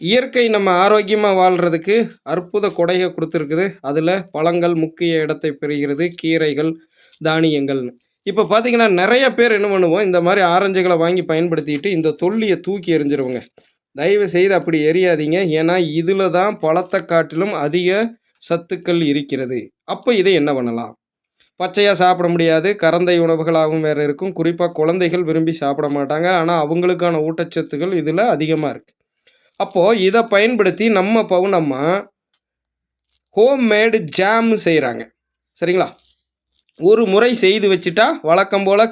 இயற்கை நம்ம ஆரோக்கியமாக வாழ்கிறதுக்கு அற்புத கொடையை கொடுத்துருக்குது. அதில் பழங்கள் முக்கிய இடத்தை பெறுகிறது, கீரைகள், தானியங்கள்னு. இப்போ பார்த்தீங்கன்னா நிறைய பேர் என்ன பண்ணுவோம், இந்த மாதிரி ஆரஞ்சுகளை வாங்கி பயன்படுத்திட்டு இந்த தொல்லியை தூக்கி எறிஞ்சிருவோங்க. தயவு செய்து அப்படி எறியாதீங்க. ஏன்னா இதில் தான் பழத்தை காட்டிலும் அதிக சத்துக்கள் இருக்கிறது. அப்போ இதை என்ன பண்ணலாம்? பச்சையாக சாப்பிட முடியாது, கறந்தை உணவுகளாகவும் வேறு இருக்கும். குறிப்பாக குழந்தைகள் விரும்பி சாப்பிட மாட்டாங்க. ஆனால் அவங்களுக்கான ஊட்டச்சத்துக்கள் இதில் அதிகமாக இருக்குது. அப்போது இதை பயன்படுத்தி நம்ம பவுனம்மா ஹோம்மேடு ஜாம் செய்கிறாங்க. சரிங்களா? ஒரு முறை செய்து வச்சுட்டா வழக்கம் போல்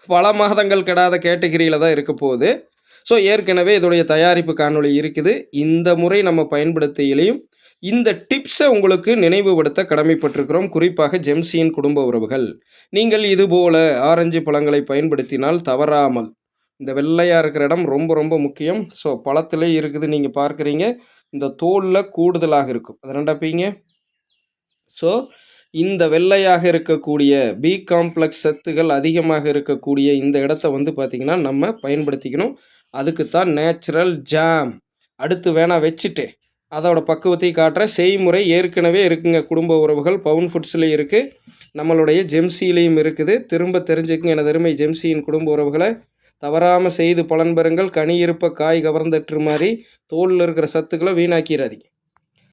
பல மாதங்கள் கெடாத கேட்டகிரியில் தான் இருக்க போகுது. ஸோ ஏற்கனவே இதோடைய தயாரிப்பு காணொளி இருக்குது. இந்த முறை நம்ம பயன்படுத்தியிலையும் இந்த டிப்ஸை உங்களுக்கு நினைவுபடுத்த கடமைப்பட்டிருக்கிறோம். குறிப்பாக ஜெம்சியின் குடும்ப உறவுகள், நீங்கள் இதுபோல் ஆரஞ்சு பழங்களை பயன்படுத்தினால் தவறாமல், இந்த வெள்ளையாக இருக்கிற இடம் ரொம்ப ரொம்ப முக்கியம். ஸோ பழத்திலே இருக்குது, நீங்கள் பார்க்குறீங்க. இந்த தோலில் கூடுதலாக இருக்கும், அது ரெண்டாப்பீங்க. ஸோ இந்த வெள்ளையாக இருக்கக்கூடிய பி காம்ப்ளெக்ஸ் சத்துகள் அதிகமாக இருக்கக்கூடிய இந்த இடத்த வந்து பார்த்திங்கன்னா நம்ம பயன்படுத்திக்கணும். அதுக்குத்தான் நேச்சுரல் ஜாம். அடுத்து வேணால் வச்சுட்டு அதோட பக்குவத்தையும் காட்டுற செய்முறை ஏற்கனவே இருக்குங்க. குடும்ப உறவுகள் பவுன் ஃபுட்ஸ்லேயும் இருக்குது, நம்மளுடைய ஜெம்சிலையும் இருக்குது. திரும்ப தெரிஞ்சுக்குங்க எனது அருமை ஜெம்சியின் குடும்ப உறவுகளை. தவறாமல் செய்து பலன் பெறுங்கள். கனி இருப்ப காய் கவர்ந்தற்று மாதிரி தோலில் இருக்கிற சத்துக்களை வீணாக்கிறாதீங்க.